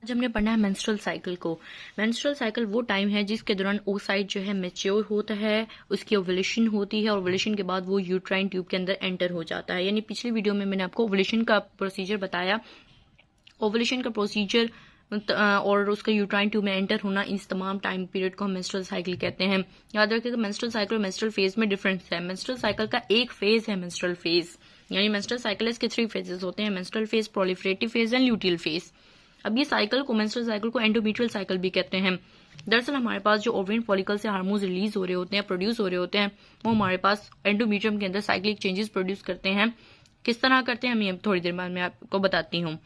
आज हमने पढ़ना है मेंस्ट्रुअल साइकिल को। मेंस्ट्रुअल साइकिल वो टाइम है जिसके दौरान ओसाइट जो है मैच्योर होता है, उसकी ओवुलेशन होती है और ओवुलेशन के बाद वो यूट्राइन ट्यूब के अंदर एंटर हो जाता है। यानी पिछली वीडियो में मैंने आपको ओवुलेशन का प्रोसीजर बताया। ओवुलेशन का प्रोसीजर और उसका यूट्राइन ट्यूब में एंटर होना, इस तमाम टाइम पीरियड को हम मेंस्ट्रुअल साइकिल कहते हैं। याद रखिएगा मेंस्ट्रुअल साइकिल और मेंस्ट्रुअल फेज में डिफरेंस है। मेंस्ट्रुअल साइकिल का एक फेज है मेंस्ट्रुअल फेज, यानी मेंस्ट्रुअल साइकिल के 3 फेजेस होते हैं, menstrual phase, proliferative phase and luteal phase. अब ये साइकिल को, मेंस्ट्रुअल साइकिल को एंडोमेट्रियल साइकिल भी कहते हैं। दरअसल हमारे पास जो ओवरियन फॉलिकल से हार्मोन्स रिलीज हो रहे होते हैं, प्रोड्यूस हो रहे होते हैं, वो हमारे पास एंडोमेट्रियम के अंदर साइक्लिक चेंजेस प्रोड्यूस करते हैं। किस तरह करते हैं मैं थोड़ी देर बाद मैं आपको बताती हूँ।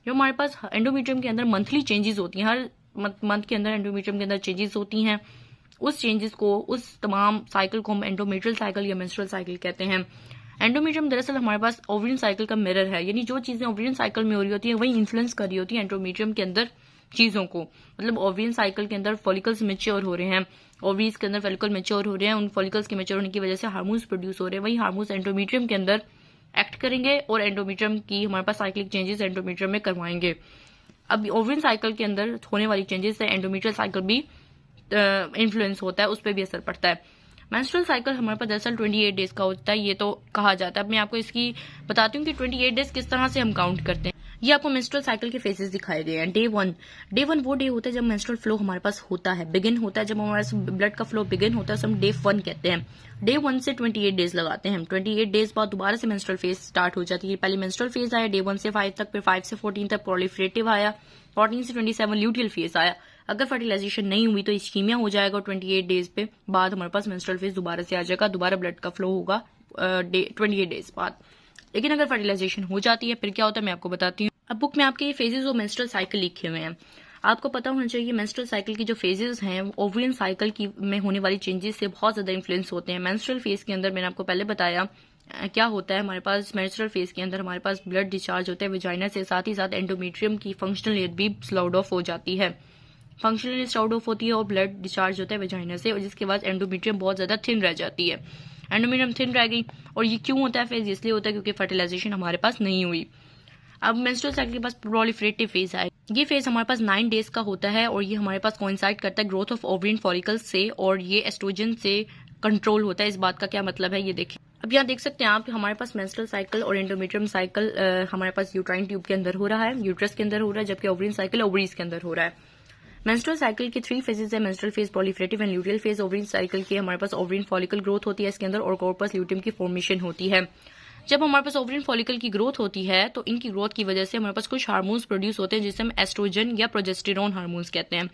जो हमारे पास एंडोमेट्रियम के अंदर मंथली चेंजेस होती हैं, हर मंथ के अंदर एंडोमेट्रियम के अंदर चेंजेस होती हैं, उस चेंजेस को, उस तमाम साइकिल को हम एंडोमेट्रियल साइकिल या मेंस्ट्रुअल साइकिल कहते हैं। एंडोमेट्रियम दरअसल हमारे पास ओवरियन साइकिल का मिरर है, यानी जो चीजें ओवरियन साइकिल में हो रही होती है वही इन्फ्लुएंस कर रही होती है एंडोमेट्रियम के अंदर चीजों को। मतलब ओवरियन साइकिल के अंदर फॉलिकल्स मैच्योर हो रहे हैं, ओवरीज के अंदर फॉलिकल मैच्योर हो रहे हैं, उन फॉलिकल्स के मैच्योर होने की वजह से हार्मोन्स प्रोड्यूस हो रहे हैं, वही हार्मोन्स एंडोमेट्रियम के अंदर एक्ट करेंगे और एंडोमेट्रियम की हमारे पास साइक्लिक चेंजेस एंडोमेट्रियम में करवाएंगे। अब ओवरियन साइकिल के अंदर होने वाली चेंजेस से एंडोमेट्रियल साइकिल भी इन्फ्लुएंस होता है, उस पर भी असर पड़ता है। मेंस्ट्रुअल साइकिल हमारे पास दरअसल 28 डेज का होता है, ये तो कहा जाता है। अब मैं आपको इसकी बताती हूँ कि 28 डेज किस तरह से हम काउंट करते हैं। ये आपको मेंस्ट्रुअल साइकिल के फेजेस दिखाए गए हैं। डे वन वो डे होता है जब मेंस्ट्रुअल फ्लो हमारे पास होता है, बिगिन होता है, जब हमारे पास ब्लड का फ्लो बिगिन होता है, हम डे 1 कहते हैं। डे 1 से 28 डेज लगाते हैं हम। 28 डेज बाद दोबारा से मेंस्ट्रुअल फेज स्टार्ट हो जाती है। पहले मेंस्ट्रुअल फेज आया डे 1 से 5 तक, फिर 5 से 14 तक प्रोलिफरेटिव आया, 14 से 27 ल्यूटियल फेज आया। अगर फर्टिलाइजेशन नहीं हुई तो इस्कीमिया हो जाएगा और 28 डेज पे बाद हमारे पास मेंस्ट्रुअल फेज दोबारा से आ जाएगा, दोबारा ब्लड का फ्लो होगा 28 डेज बाद। लेकिन अगर फर्टिलाइजेशन हो जाती है फिर क्या होता है मैं आपको बताती हूँ। अब बुक में आपके ये फेजेस और मेंस्ट्रुअल साइकिल लिखे हुए हैं। आपको पता होना चाहिए मेंस्ट्रुअल साइकिल की जो फेजेस हैं ओवरियन साइकिल की में होने वाली चेंजेस से बहुत ज्यादा इन्फ्लुएंस होते हैं। मेंस्ट्रुअल फेज के अंदर मैंने आपको पहले बताया क्या होता है, हमारे पास मेंस्ट्रुअल फेज के अंदर हमारे पास ब्लड डिस्चार्ज होता है वजाइना से, साथ ही साथ एंडोमेट्रियम की फंक्शनल लेयर भी स्लाउड ऑफ हो जाती है, फंक्शनली स्लाउड ऑफ होती है और ब्लड डिस्चार्ज होता है वजाइना से, और जिसके बाद एंडोमेट्रियम बहुत ज्यादा थिन रह जाती है। एंडोमेट्रियम थिन रह गई, और ये क्यों होता है फेज? इसलिए होता है क्योंकि फर्टिलाइजेशन हमारे पास नहीं हुई। अब मेंस्ट्रुअल साइकिल के पास प्रोलिफरेटिव फेज है। ये फेज हमारे पास 9 डेज का होता है और ये हमारे पास कोइंसाइड करता है ग्रोथ ऑफ ओवरियन फॉलिकल्स से, और ये एस्ट्रोजन से कंट्रोल होता है। इस बात का क्या मतलब है ये देखें। अब यहाँ देख सकते हैं आप, हमारे पास मेंस्ट्रुअल साइकिल और एंडोमेट्रियम साइकिल हमारे पास यूट्राइन ट्यूब के अंदर हो रहा है, यूट्रस के अंदर हो रहा है, जबकि ओवरियन साइकिल ओवरीज के अंदर हो रहा है। मेंस्ट्रुअल साइकिल के 3 फेजेस है, menstrual phase, proliferative and luteal phase. Ovarian cycle के हमारे पास ओवरियन फॉलिकल ग्रोथ होती है इसके अंदर और कॉर्पस ल्यूटियम की फॉर्मेशन होती है। जब हमारे पास ओवरियन फॉलिकल की ग्रोथ होती है तो इनकी ग्रोथ की वजह से हमारे पास कुछ हार्मोन्स प्रोड्यूस होते हैं जिसे हम एस्ट्रोजन या प्रोजेस्टेरोन हार्मोन्स कहते हैं।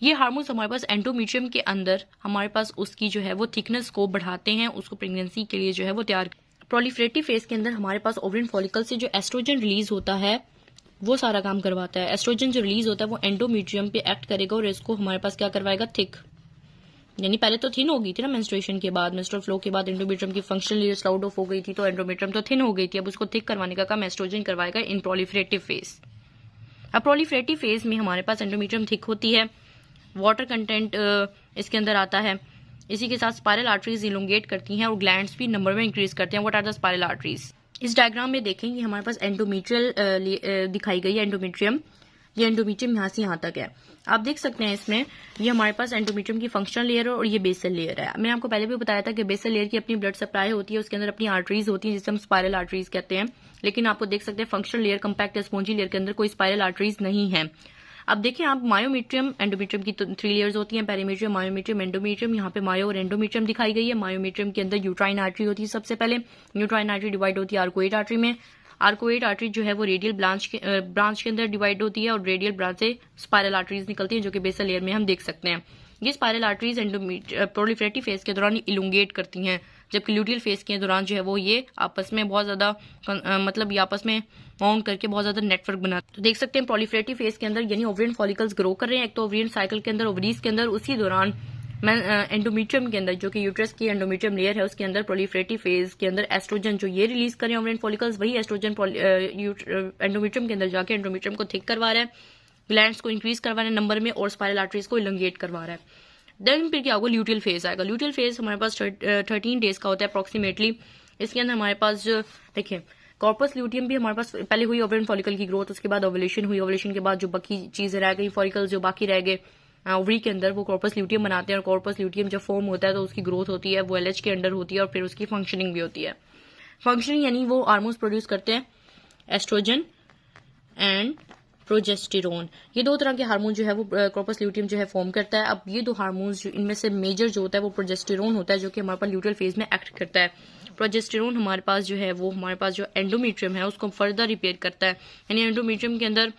ये हार्मोन्स हमारे पास एंडोमेट्रियम के अंदर हमारे पास उसकी जो है वो थिकनेस को बढ़ाते हैं, उसको प्रेगनेंसी के लिए जो है वो तैयार। प्रोलिफरेटिव फेज के अंदर हमारे पास ओवरियन फॉलिकल से जो एस्ट्रोजन रिलीज होता है वो सारा काम करवाता है। एस्ट्रोजन जो रिलीज होता है वो एंडोमेट्रियम पे एक्ट करेगा और इसको हमारे पास क्या करवाएगा, थिक। यानी पहले तो थिन हो गई थी ना मेंस्ट्रुएशन के बाद, मेंस्ट्रुअल फ्लो के बाद एंडोमेट्रियम की फंक्शनल लेयर स्लाउड ऑफ हो गई थी, तो एंडोमेट्रियम तो थिन हो गई थी। अब उसको थिक करवाने का काम एस्ट्रोजन करवाएगा इन प्रोलिफरेटिव फेज। अब प्रोलिफरेटिव फेज में हमारे पास एंडोमेट्रियम थिक होती है, वाटर कंटेंट इसके अंदर आता है, इसी के साथ स्पाइरल आर्टरीज इलोंगेट करती हैं और ग्लैंड्स भी नंबर में इंक्रीज करते हैं। What are the spiral arteries? इस डायग्राम में देखें ये हमारे पास एंडोमेट्रियल दिखाई गई है, एंडोमेट्रियम। ये एंडोमेट्रियम यहाँ से यहाँ तक है, आप देख सकते हैं इसमें। ये हमारे पास एंडोमेट्रियम की फंक्शनल लेयर है और ये बेसल लेयर है। मैंने आपको पहले भी बताया था कि बेसल लेयर की अपनी ब्लड सप्लाई होती है, उसके अंदर अपनी आर्टरीज होती है जिसे हम स्पाइरल आर्टरीज कहते हैं। लेकिन आपको देख सकते हैं functional layer compact spongy layer के अंदर कोई स्पाइरल आर्टरीज नहीं है। अब देखें आप, मायोमेट्रियम, एंडोमेट्रियम की 3 लेयर्स होती हैं, पेरीमेट्रियम, मायोमेट्रियम, एंडोमेट्रियम। यहाँ पे मायो और एंडोमेट्रियम दिखाई गई है। मायोमेट्रियम के अंदर यूट्राइन आर्टरी होती है सबसे पहले, यूट्राइन आर्टरी डिवाइड होती है आर्कोइड आर्टरी में। आर्कोइड आर्टरी जो है वो रेडियल ब्रांच के अंदर डिवाइड होती है और रेडियल ब्रांच से स्पाइरल आर्टरीज निकलती हैं जो कि बेसल लेयर में हम देख सकते हैं। ये स्पाइरल आर्टरीज प्रोलिफरेटिव फेज के दौरान इलोंगेट करती हैं, जबकि ल्यूटियल फेज के दौरान जो है वो ये आपस में बहुत ज्यादा मतलब ये आपस में माउंट करके बहुत ज्यादा नेटवर्क बनाते हैं। तो देख सकते हैं प्रोलिफरेटिव फेज के अंदर यानी ओवरियन फॉलिकल्स ग्रो कर रहे हैं, एक तो ओवरियन साइकिल के अंदर, ओवरीज के अंदर। उसी दौरान एंडोमेट्रियम के अंदर जो कि यूट्रस की एंडोमेट्रियम लेयर है उसके अंदर प्रोलिफरेटिव फेज के अंदर एस्ट्रोजन जो ये रिलीज कर रहे हैं ओवरियन फॉलिकल्स, वही एस्ट्रोजन एंडोमेट्रियम के अंदर जाके एंडोमेट्रियम को थिक करवा रहा है, ग्लैंड्स को इंक्रीज करवा रहा है नंबर में और स्पाइरल आर्टरीज को इलोंगेट करवा रहा है। देन फिर क्या होगा, ल्यूटियल फेज आएगा। ल्यूटियल फेज हमारे पास 13 डेज का होता है अप्रोक्सीमेटली। इसके अंदर हमारे पास जो देखिए कॉर्पस ल्यूटियम भी हमारे पास पहले हुई ओवरियन फॉलिकल की ग्रोथ, उसके बाद ओवुलेशन हुई, ओवुलेशन के बाद जो बाकी चीजें रह गई, फॉलिकल जो बाकी रह गए ओवरी के अंदर, वो कॉर्पस ल्यूटियम बनाते हैं। और कॉर्पस ल्यूटियम जब फॉर्म होता है तो उसकी ग्रोथ होती है, वो एलएच के अंडर होती है और फिर उसकी फंक्शनिंग भी होती है। फंक्शनिंग यानी वो हार्मोन्स प्रोड्यूस करते हैं, एस्ट्रोजन एंड प्रोजेस्टेरोन। ये दो तरह के हार्मोन जो है वो कॉर्पस ल्यूटियम जो है फॉर्म करता है। अब ये दो हार्मोन्स इनमें से मेजर जो होता है वो प्रोजेस्टेरोन होता है, जो कि हमारे पास ल्यूटियल फेज में एक्ट करता है। प्रोजेस्टेरोन हमारे पास जो है वो हमारे पास जो एंडोमेट्रियम है उसको फर्दर रिपेयर करता है, यानी एंडोमेट्रियम के अंदर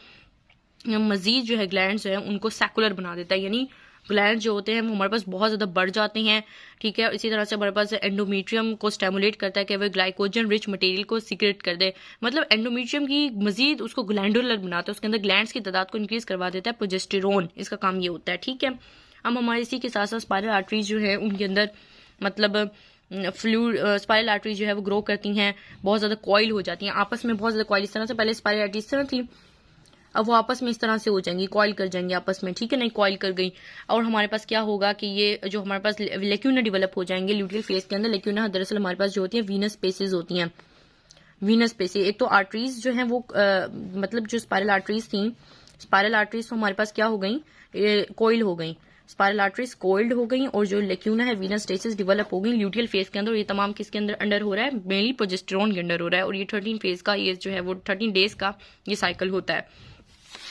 मजीद जो है ग्लैंड्स है उनको सेकुलर बना देता है, यानी ग्लैंड जो होते हैं वो हमारे पास बहुत ज्यादा बढ़ जाते हैं। ठीक है, इसी तरह से हमारे पास एंडोमेट्रियम को स्टिमुलेट करता है कि वह ग्लाइकोजन रिच मटेरियल को सीक्रेट कर दे, मतलब एंडोमेट्रियम की मजीद उसको ग्लैंडुलर बनाता है, उसके अंदर ग्लैंड्स की तादाद को इंक्रीज करवा देता है प्रोजेस्टेरोन, इसका काम ये होता है। ठीक है, अब हमारे इसी के साथ साथ स्पाइरल आर्टरीज जो है उनके अंदर मतलब फ्लूइड स्पाइरल आर्टरीज जो है वो ग्रो करती हैं, बहुत ज्यादा कॉइल हो जाती हैं आपस में, बहुत ज्यादा कॉइल। इस तरह से पहले स्पाइरल आर्टरीज इस तरह थी, अब वो आपस में इस तरह से हो जाएंगी, कॉइल कर जाएंगी आपस में। ठीक है, नहीं कॉइल कर गई और हमारे पास क्या होगा कि ये जो हमारे पास लेक्यूना डेवलप हो जाएंगे ल्यूटियल फेज के अंदर। लेक्यूना दरअसल हमारे पास जो होती है वीनस स्पेसेस होती हैं, वीनस स्पेसेस। एक तो आर्टरीज जो है वो मतलब जो स्पाइरल आर्टरीज थी, स्पाइरल आर्टरीज तो हमारे पास क्या हो गई, कॉइल हो गई, स्पाइरल आर्टरीज कोइल्ड हो गई, और जो लेक्यूना है वीनस स्टेसिस डेवलप हो गई ल्यूटियल फेज के अंदर। ये तमाम किसके अंदर अंडर हो रहा है, मेनली प्रोजेस्टेरोन के अंदर हो रहा है। और ये 13 फेज का ये जो है वो 13 डेज का ये साइकिल होता है,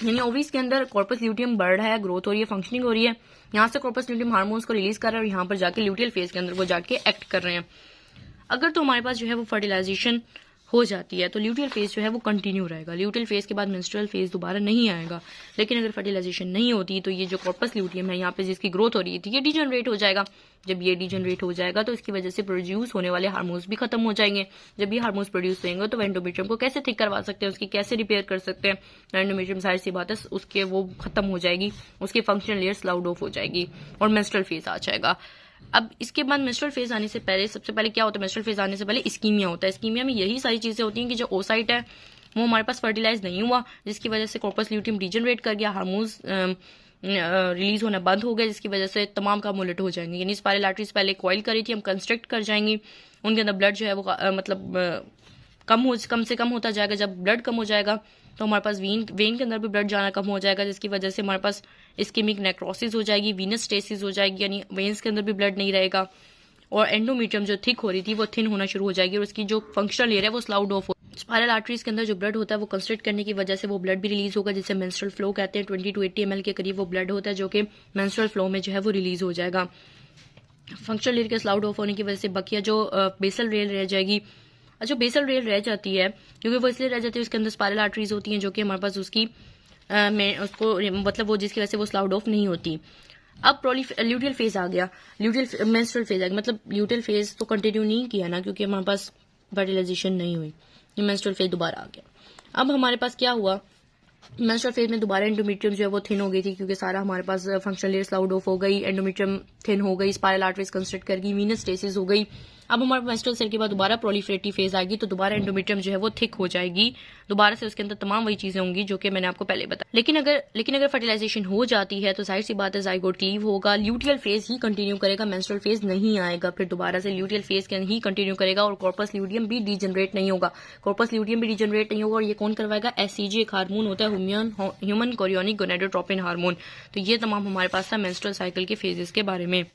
यानी ओवरीज के अंदर कॉर्पस ल्यूटियम बढ़ रहा है, ग्रोथ हो रही है, फंक्शनिंग हो रही है, यहाँ से कॉर्पस ल्यूटियम हार्मोन्स को रिलीज कर रहा है और यहाँ पर जाके ल्यूटियल फेज के अंदर वो जाके एक्ट कर रहे हैं। अगर तो हमारे पास जो है वो फर्टिलाइजेशन हो जाती है तो ल्यूटियल फेज जो है वो कंटिन्यू रहेगा, ल्यूटियल फेज के बाद मेंस्ट्रुअल फेज दोबारा नहीं आएगा। लेकिन अगर फर्टिलाइजेशन नहीं होती तो ये जो कॉर्पस ल्यूटियम है यहाँ पे जिसकी ग्रोथ हो रही थी ये डिजनरेट हो जाएगा। जब ये डिजनरेट हो जाएगा तो इसकी वजह से प्रोड्यूस होने वाले हार्मोन्स भी खत्म हो जाएंगे। जब ये हार्मोन्स प्रोड्यूस होंगे तो एंडोमेट्रियम को कैसे थिक करवा सकते हैं, उसकी कैसे रिपेयर कर सकते हैं, एंडोमेट्रियम सारी सी बात है उसके वो खत्म हो जाएगी, उसकी फंक्शनल लेयर स्लाउड ऑफ हो जाएगी और मेंस्ट्रुअल फेज आ जाएगा। अब इसके बाद मेंस्ट्रुअल फेज आने से पहले सबसे पहले क्या होता है, मेंस्ट्रुअल फेज आने से पहले इस्कीमिया होता है। इस्कीमिया में यही सारी चीजें होती हैं कि जो ओसाइट है वो हमारे पास फर्टिलाइज नहीं हुआ, जिसकी वजह से कॉर्पस ल्यूटियम डिजनरेट कर गया, हार्मोन्स रिलीज होना बंद हो गया, जिसकी वजह से तमाम काम उलट हो जाएंगे। यानी स्पाइरल आर्टरीज पहले कॉइल करी थी, हम कंस्ट्रक्ट कर जाएंगी, उनके अंदर ब्लड जो है वो मतलब कम से कम होता जाएगा। जब ब्लड कम हो जाएगा तो हमारे पास वेन के अंदर भी ब्लड जाना कम हो जाएगा, जिसकी वजह से हमारे पास इस्केमिक नेक्रोसिस हो जाएगी, वीनस स्टेसिस हो जाएगी, यानी वेन्स के अंदर भी ब्लड नहीं रहेगा, और एंडोमेट्रियम जो थिक हो रही थी वो थिन होना शुरू हो जाएगी और उसकी जो फंक्शनल लेयर है वो स्लाउड ऑफ हो। स्पाइरल आर्टरीज के अंदर जो ब्लड होता है वो कंस्ट्रक्ट करने की वजह से वो ब्लड भी रिलीज होगा, जिसे मेंस्ट्रुअल फ्लो कहते हैं। 20 to 80 ml के करीब वो ब्लड होता है जो कि मेंस्ट्रुअल फ्लो में जो है वो रिलीज हो जाएगा। फंक्शनल लेयर के स्लाउड ऑफ होने की वजह से बकिया जो बेसल रेल रह जाएगी, जो बेसल रेल रह जाती है क्योंकि वो इसलिए रह जाती है उसके अंदर स्पाइरल आर्टरीज होती हैं जो कि हमारे पास उसकी उसको मतलब वो जिसकी वजह से वो स्लाउड ऑफ नहीं होती। अब ल्यूटियल फेज आ गया, ल्यूटियल मेंस्ट्रुअल फेज आ गया, मतलब ल्यूटियल फेज तो कंटिन्यू नहीं किया ना क्योंकि हमारे पास फर्टिलाइजेशन नहीं हुई, ये मेंस्ट्रुअल फेज दोबारा आ गया। अब हमारे पास क्या हुआ, मेंस्ट्रुअल फेज में दोबारा एंडोमेट्रियम जो है वो थिन हो गई थी क्योंकि सारा हमारे पास फंक्शनल लेयर स्लाउड ऑफ हो गई, एंडोमेट्रियम थिन हो गई, स्पाइरल आर्टरीज कंस्ट्रक्ट कर गई, वीनस स्टेसिस हो गई। अब हमारे मेंस्ट्रुअल सेल के बाद दोबारा प्रोलिफरेटिव फेज आएगी तो दोबारा एंडोमेट्रियम जो है वो थिक हो जाएगी, दोबारा से उसके अंदर तमाम वही चीजें होंगी जो कि मैंने आपको पहले बताया। लेकिन अगर फर्टिलाइजेशन हो जाती है तो जाहिर सी बात है जाइगोट क्लीव होगा, ल्यूटियल फेज ही कंटिन्यू करेगा, मेंस्ट्रुअल फेज नहीं आएगा, फिर दोबारा से ल्यूटियल फेज के ही कंटिन्यू करेगा और कॉर्पस ल्यूटियम भी डिजनरेट नहीं होगा, कॉर्पस ल्यूटियम भी डिजनरेट नहीं होगा। और ये कौन करवाएगा, एससीजी एक हार्मोन होता है ह्यूमन कोरियोनिक गोनेडोट्रोपिन हार्मोन। तो ये तमाम हमारे पास था मेंस्ट्रुअल साइकिल के फेजेस के बारे में।